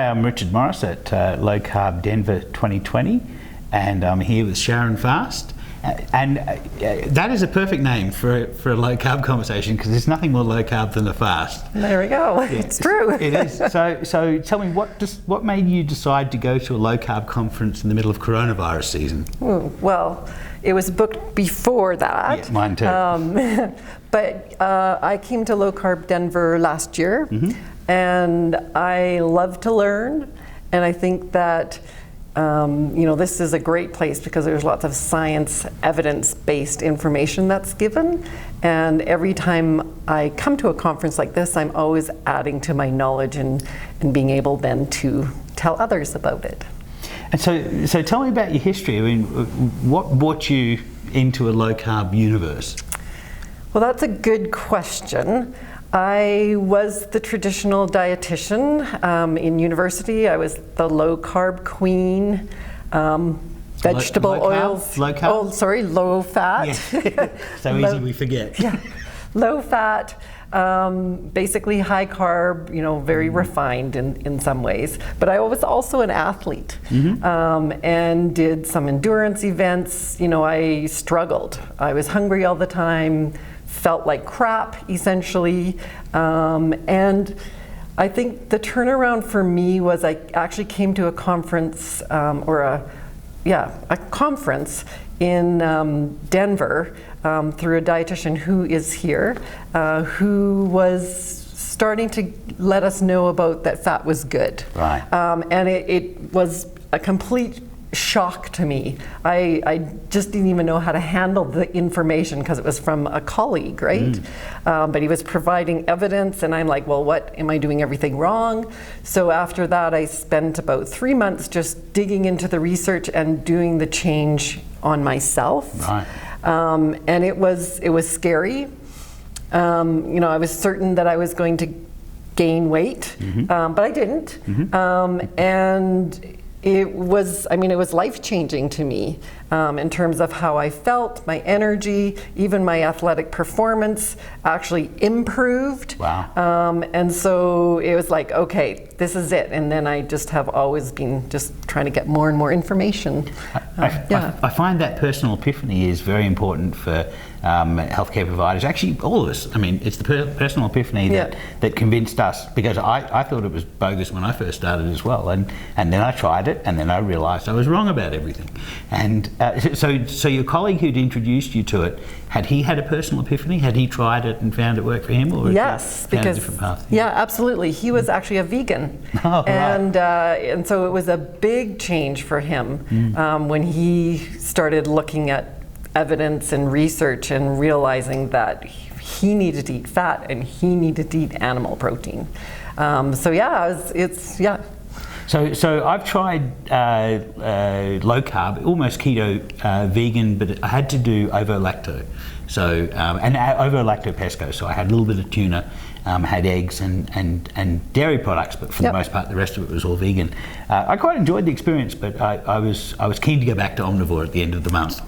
Hi, I'm Richard Morris at Low Carb Denver 2020, and I'm here with Sharon Fast. And that is a perfect name for a low carb conversation, because there's nothing more low carb than a fast. There we go. It's true. It is. So tell me, what made you decide to go to a low carb conference in the middle of coronavirus season? Well, it was booked before that. Yeah, mine too. But I came to Low Carb Denver last year, and I love to learn, and I think that this is a great place because there's lots of science, evidence-based information that's given. And every time I come to a conference like this, I'm always adding to my knowledge and being able then to tell others about it. And so tell me about your history. I mean, what brought you into a low-carb universe? Well, that's a good question. I was the traditional dietitian in university. I was the low-carb queen, vegetable oils. Low carb? Oh, sorry, low fat. Yeah. So easy we forget. Yeah, low fat, basically high carb, very refined in some ways. But I was also an athlete and did some endurance events. I struggled. I was hungry all the time, felt like crap, essentially. And I think the turnaround for me was I actually came to a conference, a conference in Denver through a dietitian who is here, who was starting to let us know about that fat was good. Right. And it was a complete shock to me. I just didn't even know how to handle the information because it was from a colleague, right? But he was providing evidence, and I'm like, well, what, am I doing everything wrong? So after that, I spent about 3 months just digging into the research and doing the change on myself. Right. And it was scary. I was certain that I was going to gain weight, but I didn't. And it was life-changing to me in terms of how I felt, my energy, even my athletic performance actually improved. Wow. And so it was like, okay, this is it. And then I just have always been just trying to get more and more information. I find that personal epiphany is very important for healthcare providers, actually all of us. I mean, it's the personal epiphany that convinced us, because I thought it was bogus when I first started as well, and then I tried it, and then I realized I was wrong about everything. And so your colleague who'd introduced you to it, had he had a personal epiphany? Had he tried it and found it worked for him, or yes, because a different path? Yeah, absolutely. He was actually a vegan, and so it was a big change for him when he started looking at evidence and research and realizing that he needed to eat fat and he needed to eat animal protein. So I've tried low carb, almost keto vegan, but I had to do ovo-lacto. So and ovo-lacto pesco. So I had a little bit of tuna, had eggs and dairy products, but for the most part, the rest of it was all vegan. I quite enjoyed the experience, but I was keen to go back to omnivore at the end of the month.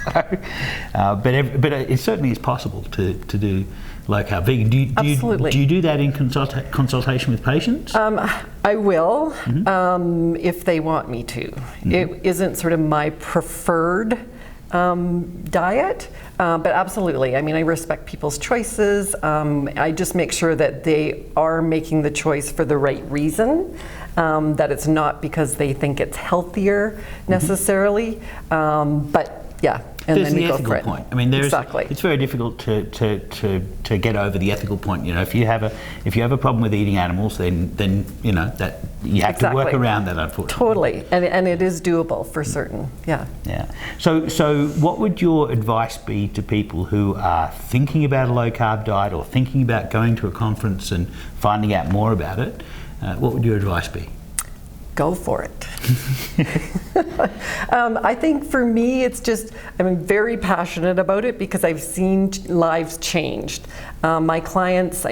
But it certainly is possible to do low carb vegan. Do you do that in consultation with patients? I will if they want me to. It isn't sort of my preferred diet, but absolutely. I mean, I respect people's choices. I just make sure that they are making the choice for the right reason, that it's not because they think it's healthier necessarily, but yeah. And there's then the go ethical for it. point. I mean, Exactly. It's very difficult to get over the ethical point. If you have a problem with eating animals, then that you have to work around that, unfortunately. Totally, and it is doable for certain. Yeah. Yeah. So what would your advice be to people who are thinking about a low carb diet or thinking about going to a conference and finding out more about it? What would your advice be? Go for it. I think for me, it's just, I'm very passionate about it because I've seen lives changed. My clients,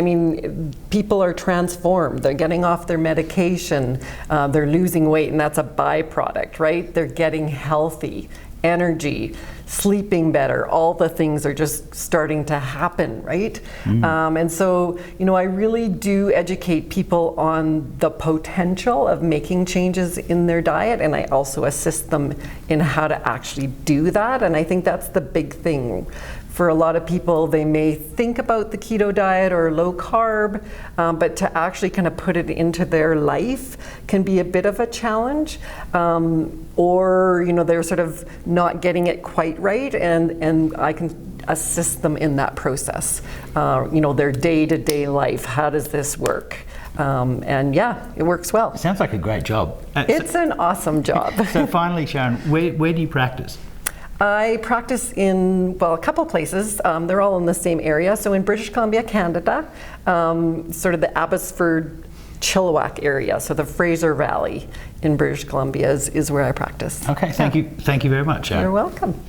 people are transformed. They're getting off their medication, they're losing weight, and that's a byproduct, right? They're getting healthy. energy, sleeping better, all the things are just starting to happen, right? And so, you know, I really do educate people on the potential of making changes in their diet, and I also assist them in how to actually do that. And I think that's the big thing. For a lot of people, they may think about the keto diet or low carb, but to actually kind of put it into their life can be a bit of a challenge. Or, you know, they're sort of not getting it quite right, and I can assist them in that process. You know, their day-to-day life, how does this work? And yeah, it works well. Sounds like a great job. It's an awesome job. So finally, Sharon, where do you practice? I practice in, well, a couple places. They're all in the same area. So in British Columbia, Canada, sort of the Abbotsford, Chilliwack area. So the Fraser Valley in British Columbia is where I practice. Okay, thank you very much, Sharon. You're welcome.